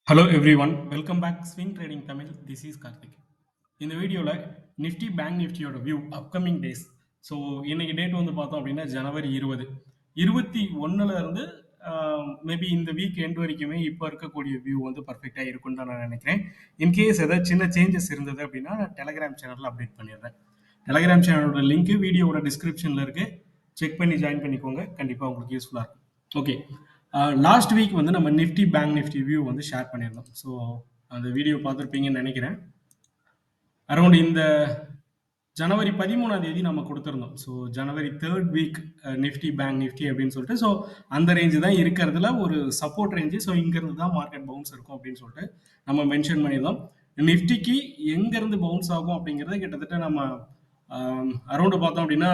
Hello everyone, welcome back Swing Trading Tamil. This is Karthik. இந்த வீடியோவில் Nifty bank நிஃப்டியோட view upcoming days. So இன்னைக்கு date வந்து பார்த்தோம் அப்படின்னா ஜனவரி 21 இருந்து மேபி இந்த வீக் எண்ட் வரைக்குமே இப்போ இருக்கக்கூடிய வியூ வந்து பர்ஃபெக்டாக இருக்குன்னு தான் நான் நினைக்கிறேன். இன்கேஸ் ஏதாவது சின்ன சேஞ்சஸ் இருந்தது அப்படின்னா நான் டெலகிராம் சேனலில் அப்டேட் பண்ணிடுறேன். டெலகிராம் சேனலோட லிங்க் வீடியோவோட டிஸ்கிரிப்ஷனில் இருக்கு, செக் பண்ணி ஜாயின் பண்ணிக்கோங்க, கண்டிப்பாக உங்களுக்கு யூஸ்ஃபுல்லாக இருக்கும். ஓகே, லாஸ்ட் வீக் வந்து நம்ம நிஃப்டி பேங்க் நிஃப்டி வியூ வந்து ஷேர் பண்ணியிருந்தோம். ஸோ அந்த வீடியோ பார்த்துருப்பீங்கன்னு நினைக்கிறேன். அரௌண்ட் இந்த ஜனவரி 13 நம்ம கொடுத்துருந்தோம். ஸோ ஜனவரி 3rd week Nifty bank Nifty அப்படின்னு சொல்லிட்டு, ஸோ அந்த ரேஞ்சு தான் இருக்கிறதுல ஒரு சப்போர்ட் ரேஞ்சு. ஸோ இங்கேருந்து தான் மார்க்கெட் பவுன்ஸ் இருக்கும் அப்படின்னு சொல்லிட்டு நம்ம மென்ஷன் பண்ணியிருந்தோம். நிஃப்டிக்கு எங்கேருந்து பவுன்ஸ் ஆகும் அப்படிங்கிறத கிட்டத்தட்ட நம்ம அரௌண்டு பார்த்தோம் அப்படின்னா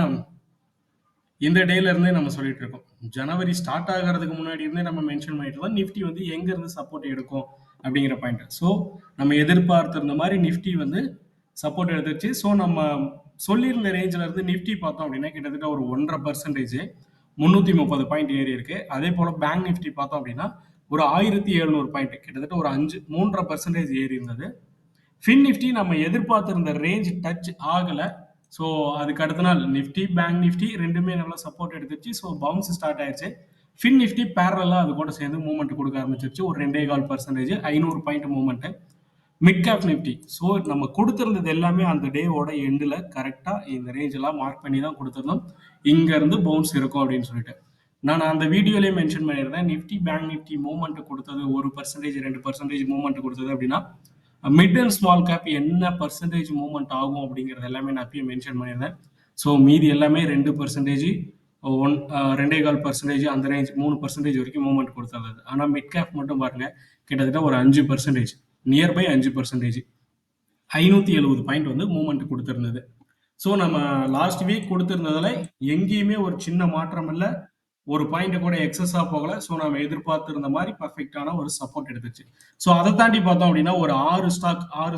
இந்த டேல இருந்தே நம்ம சொல்லிட்டு இருக்கோம். ஜனவரி ஸ்டார்ட் ஆகிறதுக்கு முன்னாடி இருந்தே நம்ம மென்ஷன் பண்ணிட்டு இருக்கோம் நிஃப்டி வந்து எங்க இருந்து சப்போர்ட் எடுக்கும் அப்படிங்கிற பாயிண்ட். ஸோ நம்ம எதிர்பார்த்திருந்த மாதிரி நிஃப்டி வந்து சப்போர்ட் எடுத்துச்சு. ஸோ நம்ம சொல்லியிருந்த ரேஞ்சில் இருந்து நிஃப்டி பார்த்தோம் அப்படின்னா கிட்டத்தட்ட ஒரு 1.5% 330 பாயிண்ட் ஏறி இருக்கு. அதே போல பேங்க் நிஃப்டி பார்த்தோம் அப்படின்னா ஒரு 1700 பாயிண்ட், கிட்டத்தட்ட ஒரு 3.5% ஏறி இருந்தது. ஃபின் நிஃப்டி நம்ம எதிர்பார்த்திருந்த ரேஞ்ச் டச் ஆகலை. ஸோ அதுக்கு அடுத்த நாள் நிஃப்டி பேங்க் நிஃப்டி ரெண்டுமே நல்லா சப்போர்ட் எடுத்துச்சு. ஸோ பவுன்ஸ் ஸ்டார்ட் ஆயிடுச்சு. ஃபின் நிஃப்டி பேரலாக அது கூட சேர்ந்து மூவ்மெண்ட் கொடுக்க ஆரம்பிச்சிருச்சு. ஒரு 2.25% 500 point movement. Mid cap Nifty so நம்ம கொடுத்துருந்தது எல்லாமே அந்த டேவோட எண்டில் கரெக்டாக இந்த ரேஞ்செல்லாம் மார்க் பண்ணி தான் கொடுத்துருந்தோம். இங்கேருந்து பவுன்ஸ் இருக்கும் அப்படின்னு சொல்லிட்டு நான் அந்த வீடியோலேயே மென்ஷன் பண்ணியிருந்தேன். நிஃப்டி பேங்க் நிஃப்டி மூவ்மெண்ட் கொடுத்தது 1% 2% மூவ்மெண்ட் கொடுத்தது அப்படின்னா மிட் அண்ட் ஸ்மால் கேப் என்ன பர்சன்டேஜ் மூவ்மெண்ட் ஆகும் அப்படிங்கிறது எல்லாமே நான் அப்பயே மென்ஷன் பண்ணியிருந்தேன். ஸோ மீதி எல்லாமே 2%, 2.25% அந்த ரேஞ்ச் 3% வரைக்கும் மூவ்மெண்ட் கொடுத்துருந்தது. ஆனால் மிட் கேப் மட்டும் பாருங்க கிட்டத்தட்ட ஒரு 5%, நியர்பை 5%, 570 பாயிண்ட் வந்து மூவ்மெண்ட் கொடுத்துருந்தது. ஸோ நம்ம லாஸ்ட் வீக் கொடுத்துருந்ததுல எங்கேயுமே ஒரு சின்ன மாற்றம் இல்லை, ஒரு பாயிண்ட் கூட எக்ஸஸா போகல. ஸோ நம்ம எதிர்பார்த்திருந்த மாதிரி பர்ஃபெக்டான ஒரு சப்போர்ட் எடுத்துச்சு. ஸோ அதை தாண்டி பார்த்தோம் அப்படின்னா ஒரு 6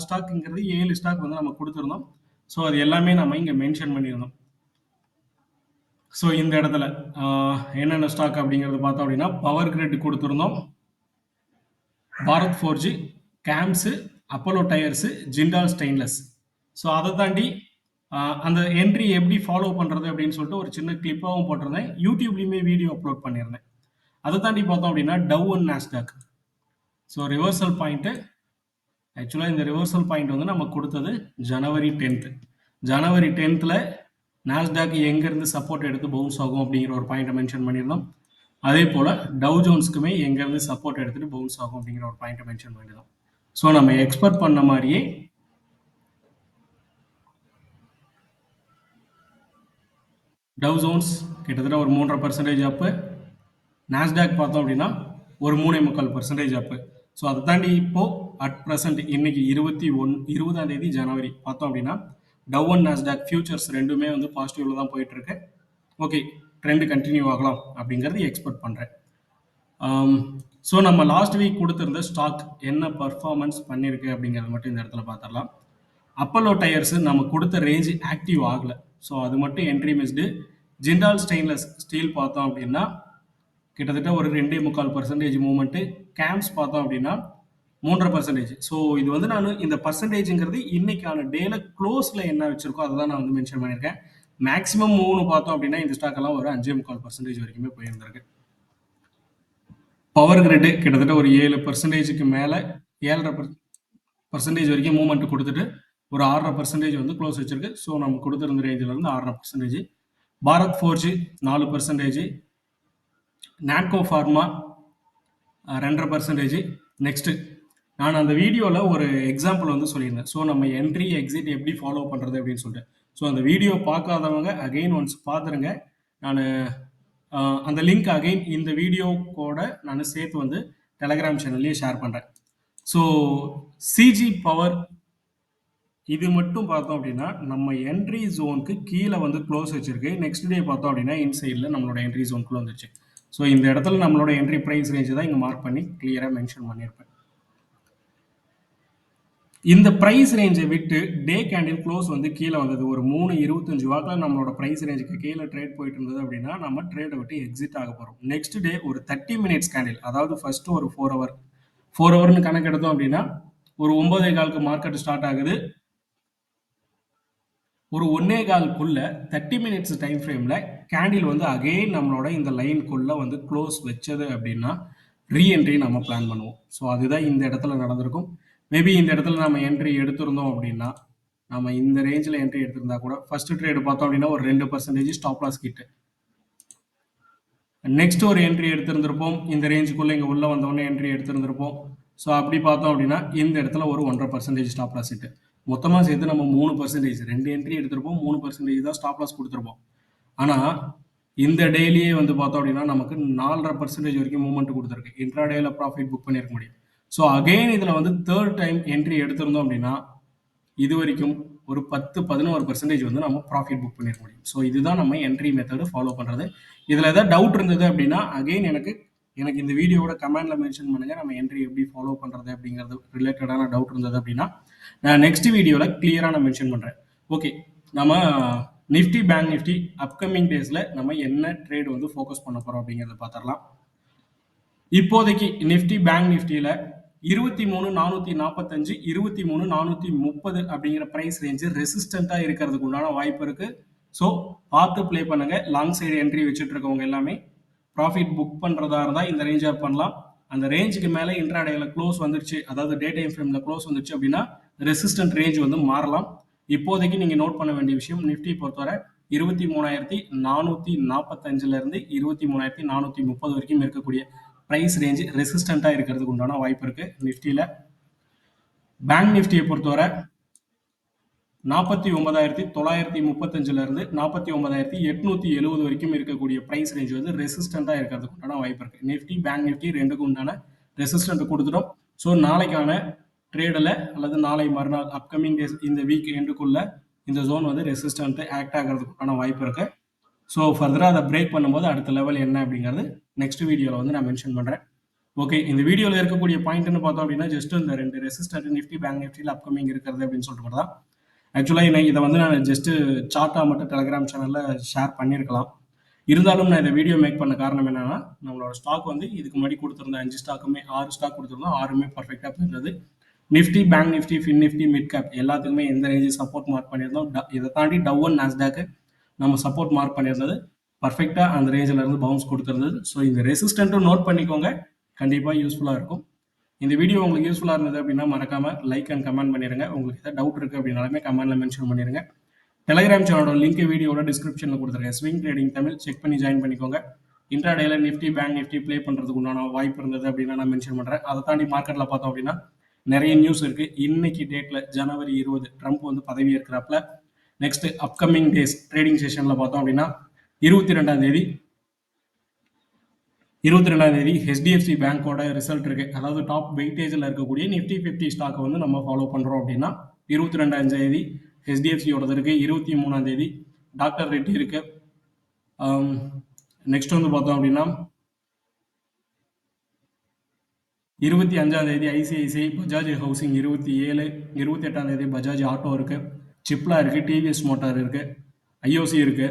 ஸ்டாக்ங்கிறது 7 ஸ்டாக் வந்து நம்ம கொடுத்துருந்தோம். ஸோ அது எல்லாமே நம்ம இங்க மென்ஷன் பண்ணியிருந்தோம். ஸோ இந்த இடத்துல என்னென்ன ஸ்டாக் அப்படிங்கிறது பார்த்தோம் அப்படின்னா பவர் கிரிட் கொடுத்துருந்தோம், Bharat four G, games, Apollo tyres, Jindal stainless. So அதை தாண்டி அந்த என்ட்ரி எப்படி ஃபாலோ பண்ணுறது அப்படின்னு சொல்லிட்டு ஒரு சின்ன கிளிப்பாகவும் போட்டிருந்தேன், யூடியூப்லேயுமே வீடியோ அப்லோட் பண்ணியிருந்தேன். அதை தாண்டி பார்த்தோம் அப்படின்னா Dow and Nasdaq. So reversal point ஆக்சுவலாக இந்த ரிவர்சல் பாயிண்ட் வந்து நம்ம கொடுத்தது ஜனவரி 10th. ஜனவரி 10th நாஸ்டாக் எங்கேருந்து சப்போர்ட் எடுத்து பவுன்ஸ் ஆகும் அப்படிங்கிற ஒரு பாயிண்ட்டை மென்ஷன் பண்ணியிருந்தோம். அதே போல் டவ் ஜோன்ஸ்க்குமே எங்கேருந்து சப்போர்ட் எடுத்துகிட்டு பவுன்ஸ் ஆகும் அப்படிங்கிற ஒரு பாயிண்ட்டை மென்ஷன் பண்ணியிருந்தோம். ஸோ நம்ம எக்ஸ்பெக்ட் பண்ண மாதிரியே டவ் ஜோன்ஸ் கிட்டத்தட்ட ஒரு 3.5% அப்பு, நாஸ்டாக் பார்த்தோம் அப்படின்னா ஒரு 3.25% அப்பு. ஸோ அதை தாண்டி இப்போ அட் ப்ரெசன்ட் இன்னைக்கு 20 ஜனவரி பார்த்தோம் அப்படின்னா டவ் அண்ட் நாஸ்டாக் ஃபியூச்சர்ஸ் ரெண்டுமே வந்து பாசிட்டிவ்ல தான் போயிட்டு இருக்கு. ஓகே, ட்ரெண்ட் கண்டினியூ ஆகலாம் அப்படிங்கிறது எக்ஸ்பெக்ட் பண்ணுறேன். ஸோ நம்ம லாஸ்ட் வீக் கொடுத்துருந்த ஸ்டாக் என்ன பர்ஃபார்மன்ஸ் பண்ணியிருக்கு அப்படிங்கிறத மட்டும் இந்த இடத்துல பார்த்துடலாம். அப்போலோ டயர்ஸ் நம்ம கொடுத்த ரேஞ்சு ஆக்டிவ் ஆகலை. ஸோ அது மட்டும் entry missed. Jindal stainless steel பார்த்தோம் அப்படின்னா கிட்டத்தட்ட ஒரு 2.25% மூவ்மெண்ட்டு. கேம்ஸ் பார்த்தோம் அப்படின்னா 3.5%. ஸோ இது வந்து நான் இந்த பர்சன்டேஜுங்கிறது இன்னைக்கான டேல க்ளோஸில் என்ன வச்சிருக்கோ அதை தான் நான் வந்து மென்ஷன் பண்ணியிருக்கேன். மேக்ஸிமம் 3 பார்த்தோம் அப்படின்னா இந்த ஸ்டாக்கெல்லாம் ஒரு 5.25% வரைக்குமே போயிருந்திருக்கு. பவர் கிரிட் கிட்டத்தட்ட ஒரு 7%க்கு மேலே 7.5% வரைக்கும் மூவ்மெண்ட் கொடுத்துட்டு ஒரு 6.5% வந்து க்ளோஸ் வச்சிருக்கு. ஸோ நம்ம கொடுத்துருந்த ரேஞ்சில் இருந்து 6.5%. Bharat four G 4%, Natco pharma 2.5%. Next நான் அந்த வீடியோவில் ஒரு எக்ஸாம்பிள் வந்து சொல்லியிருந்தேன். ஸோ நம்ம என்ட்ரி எக்ஸிட் எப்படி ஃபாலோ பண்ணுறது அப்படின்னு சொல்லிட்டு. ஸோ அந்த வீடியோ பார்க்காதவங்க அகெயின் ஒன்ஸ் பார்த்துருங்க. நான் அந்த லிங்க் அகெயின் இந்த வீடியோவோட நான் சேர்த்து வந்து டெலகிராம் சேனல்லையே ஷேர் பண்ணுறேன். ஸோ சிஜி பவர் இது மட்டும் பார்த்தோம் அப்படின்னா நம்ம என்ட்ரி ஜோனுக்கு கீழே வந்து க்ளோஸ் வச்சிருக்கு. நெக்ஸ்ட் டே பார்த்தோம் அப்படின்னா இன்சைடில் நம்மளோட என்ட்ரி ஜோனுக்குள்ள வந்துருச்சு. ஸோ இந்த இடத்துல நம்மளோட என்ட்ரி ப்ரைஸ் ரேஞ்சு தான் இங்கே மார்க் பண்ணி கிளியராக மென்ஷன் பண்ணியிருப்பேன். இந்த ப்ரைஸ் ரேஞ்சை விட்டு டே கேண்டில் க்ளோஸ் வந்து கீழே வந்தது ஒரு 3.25 வாக்கில் நம்மளோட ப்ரைஸ் ரேஞ்சுக்கு கீழே ட்ரேட் போயிட்டு இருந்தது அப்படின்னா நம்ம ட்ரேடை விட்டு எக்ஸிட் ஆக போகிறோம். நெக்ஸ்ட் டே ஒரு 30 minutes கேண்டில், அதாவது ஃபர்ஸ்ட் ஒரு 4 hour 4 ஹவர்னு கணக்கு எடுத்தோம் அப்படின்னா ஒரு 9:15க்கு மார்க்கெட் ஸ்டார்ட் ஆகுது. ஒரு 1.15க்குள்ள 30 மினிட்ஸ் டைம் ஃப்ரேம்ல கேண்டில் வந்து அகைன் நம்மளோட இந்த லைனுக்குள்ள வந்து க்ளோஸ் வச்சது அப்படின்னா ரீஎன்ட்ரி நம்ம பிளான் பண்ணுவோம். ஸோ அதுதான் இந்த இடத்துல நடந்திருக்கும். மேபி இந்த இடத்துல நம்ம என்ட்ரி எடுத்திருந்தோம் அப்படின்னா நம்ம இந்த ரேஞ்சில் என்ட்ரி எடுத்திருந்தா கூட ஃபர்ஸ்ட் ட்ரேடு பார்த்தோம் அப்படின்னா ஒரு 2% ஸ்டாப் லாஸ் கிட்ட. நெக்ஸ்ட் ஒரு என்ட்ரி எடுத்திருந்திருப்போம். இந்த ரேஞ்சுக்குள்ள இங்கே உள்ள வந்தோடனே என்ட்ரி எடுத்திருந்திருப்போம். ஸோ அப்படி பார்த்தோம் அப்படின்னா இந்த இடத்துல ஒரு 1.5% ஸ்டாப் லாஸ் ஹிட். மொத்தமாக சேர்த்து நம்ம 3%, 2 என்ட்ரி எடுத்திருப்போம், 3% தான் ஸ்டாப் லாஸ் கொடுத்துருப்போம். ஆனால் இந்த டேலியே வந்து பார்த்தோம் அப்படின்னா நமக்கு 4.5% வரைக்கும் மூவ்மெண்ட் கொடுத்துருக்கு. இன்ட்ராடேல ப்ராஃபிட் புக் பண்ணியிருக்க முடியும். ஸோ அகெயின் இதில் வந்து தேர்ட் டைம் என்ட்ரி எடுத்திருந்தோம் அப்படின்னா இது வரைக்கும் ஒரு 10-11% வந்து நம்ம ப்ராஃபிட் புக் பண்ணிருக்க முடியும். ஸோ இதுதான் நம்ம என்ட்ரி மெத்தடு ஃபாலோ பண்ணுறது. இதில் ஏதாவது டவுட் இருந்தது அப்படின்னா அகெயின் எனக்கு இந்த வீடியோவோட கமெண்ட்ல மென்ஷன் பண்ணுங்க. நம்ம என்ட்ரி எப்படி ஃபாலோ பண்ணுறது அப்படிங்கிறது ரிலேட்டடான டவுட் இருந்தது அப்படின்னா நான் நெக்ஸ்ட் வீடியோவில் கிளியராக நான் மென்ஷன் பண்ணுறேன். ஓகே, நம்ம நிஃப்டி பேங்க் நிஃப்டி அப்கமிங் டேஸில் நம்ம என்ன ட்ரேட் வந்து ஃபோக்கஸ் பண்ண போகிறோம் அப்படிங்கிறத பார்த்துடலாம். இப்போதைக்கு நிஃப்டி பேங்க் நிஃப்டியில் 23,445 23,430 அப்படிங்கிற பிரைஸ் ரேஞ்சு ரெசிஸ்டண்டா இருக்கிறதுக்கு உண்டான வாய்ப்பு இருக்கு. ஸோ பார்த்து பிளே பண்ணுங்க. லாங் சைடு என்ட்ரி வச்சுட்டு இருக்கவங்க எல்லாமே ப்ராஃபிட் புக் பண்றதா இருந்தா இந்த ரேஞ்சா பண்ணலாம். அந்த ரேஞ்சுக்கு மேலே இன்ட்ராடேல க்ளோஸ் வந்துருச்சு, அதாவது டே டைம் ஃப்ரேம்ல க்ளோஸ் வந்துருச்சு அப்படின்னா ரெசிஸ்டன்ட் ரேஞ்ச் வந்து மாறலாம். இப்போதைக்கு நீங்க நோட் பண்ண வேண்டிய விஷயம், நிஃப்டி பொறுத்தவரை 23,445 இருந்து 23,430 வரைக்கும் இருக்கக்கூடிய பிரைஸ் ரேஞ்சு ரெசிஸ்டண்டா இருக்கிறதுக்கு உண்டான வாய்ப்பு இருக்கு நிஃப்டியில. பேங்க் நிஃப்டியை பொறுத்தவரை 49,935 இருந்து 49,870 வரைக்கும் இருக்கக்கூடிய பிரைஸ் ரேஞ்ச் வந்து ரெசிஸ்டண்டா இருக்கிறதுக்கு உண்டான வாய்ப்பு இருக்கு. நிஃப்டி பேங்க் நிஃப்டி ரெண்டுக்கும் உண்டான ரெசிஸ்டன்ட் கொடுத்துட்டோம். ஸோ நாளைக்கான ட்ரேடில் அல்லது நாளை மறுநாள் அப்கமிங் டேஸ் இந்த வீக் எண்டுக்குள்ள இந்த ஜோன் வந்து ரெசிஸ்டன்ட் ஆக்ட் ஆகிறதுக்கான வாய்ப்பு இருக்கு. ஸோ ஃபர்தராக அதை பிரேக் பண்ணும்போது அடுத்த லெவல் என்ன அப்படிங்கிறது நெக்ஸ்ட் வீடியோவில் வந்து நான் மென்ஷன் பண்ணுறேன். ஓகே, இந்த வீடியோவில் இருக்கக்கூடிய பாயிண்ட்னு பார்த்தோம் அப்படின்னா ஜஸ்ட் இந்த 2 ரெசிஸ்டன்ட் நிஃப்டி பேங்க் நிஃப்டியில் அப்கமிங் இருக்கிறது அப்படின்னு சொல்லிட்டு தான். ஆக்சுவலாக இதை வந்து நான் ஜஸ்ட் சார்ட்டாக மட்டும் டெலிகிராம் சேனலில் ஷேர் பண்ணியிருக்கலாம். இருந்தாலும் நான் இந்த வீடியோ மேக் பண்ண காரணம் என்னன்னா நம்மளோட ஸ்டாக் வந்து இதுக்கு முன்னாடி கொடுத்துருந்த 5 ஸ்டாக்குமே 6 ஸ்டாக் கொடுத்துருந்தோம், 6மே பர்ஃபெக்டாக போயிருந்தது. Nifty bank Nifty fin Nifty mid cap எல்லாத்துக்குமே எந்த ரேஞ்சு சப்போர்ட் மார்க் பண்ணியிருந்தோம். இதை தாண்டி டவ் அண்ட் நாஸ்டாக்கு நம்ம சப்போர்ட் மார்க் பண்ணியிருந்தது. பர்ஃபெக்டாக அந்த ரேஞ்சில் இருந்து பவுன்ஸ் கொடுத்துருந்தது. ஸோ இந்த ரெசிஸ்டன்ட்டும் நோட் பண்ணிக்கோங்க, கண்டிப்பாக யூஸ்ஃபுல்லாக இருக்கும். இந்த வீடியோ உங்களுக்கு யூஸ்ஃபுல்லாக இருந்தது அப்படின்னா மறக்காம லைக் அண்ட் கமெண்ட் பண்ணிடுங்க. உங்களுக்கு ஏதாவது டவுட் இருக்குது அப்படின்னாலுமே கமெண்ட்ல மென்ஷன் பண்ணிடுங்க. டெலிகிராம் சேனலோட லிங்க் வீடியோட டிஸ்கிரிப்ஷனில் கொடுத்துருக்கேன். ஸ்விங் ட்ரேடிங் தமிழ் செக் பண்ணி ஜாயின் பண்ணிக்கோங்க. இன்ட்ராடேல நிஃப்டி பேங்க் நிஃப்டி ப்ளே பண்ணுறதுக்கு உண்டான வாய்ப்பு இருந்தது அப்படின்னா நான் மென்ஷன் பண்ணுறேன். அதை தாண்டி மார்க்கெட்டில் பார்த்தோம் அப்படின்னா நிறைய நியூஸ் இருக்குது. இன்னைக்கு டேட்டில் ஜனவரி 20 ட்ரம்ப் வந்து பதவி ஏற்கிறாப்புல. நெக்ஸ்ட் அப்கமிங் டேஸ் ட்ரேடிங் செஷனில் பார்த்தோம் அப்படின்னா 22ஆம் தேதி ஹெச்டிஎஃப்சி பேங்கோட ரிசல்ட் இருக்கு. அதாவது டாப் வெயிட்டேஜில் இருக்கக்கூடிய நிஃப்டி 50 ஸ்டாக்கை வந்து நம்ம ஃபாலோ பண்ணுறோம் அப்படின்னா 22ஆம் தேதி ஹெச்டிஎஃப்சியோடது இருக்கு. 23ஆம் தேதி டாக்டர் ரெட்டி இருக்கு. நெக்ஸ்ட் வந்து பார்த்தோம் அப்படின்னா 25ஆம் தேதி ஐசிஐசிஐ, பஜாஜ் ஹவுசிங் 27, 28ஆம் தேதி பஜாஜ் ஆட்டோ இருக்கு, சிப்லா இருக்கு, டிவிஎஸ் மோட்டார் இருக்கு, ஐஓசி இருக்கு,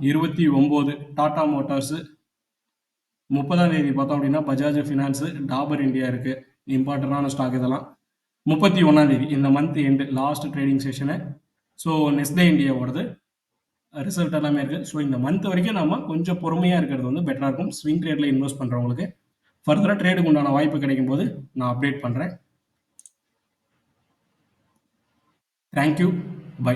29 டாடா மோட்டார்ஸ், 30ஆம் தேதி பார்த்தோம் அப்படின்னா பஜாஜ் ஃபினான்ஸ், டாபர் இந்தியா இருக்கு. இம்பார்ட்டண்டான ஸ்டாக் இதெல்லாம். 31ஆம் தேதி இந்த month end last trading session. So Nestle இந்தியாவோடது ரிசல்ட் எல்லாமே இருக்குது. ஸோ இந்த மந்த் வரைக்கும் நம்ம கொஞ்சம் பொறுமையாக இருக்கிறது வந்து பெட்டராக இருக்கும் ஸ்விங் ட்ரேடில் இன்வெஸ்ட் பண்ணுறவங்களுக்கு. ஃபர்தராக ட்ரேடுக்கு உண்டான வாய்ப்பு கிடைக்கும் போது நான் அப்டேட் பண்ணுறேன். Thank you, by.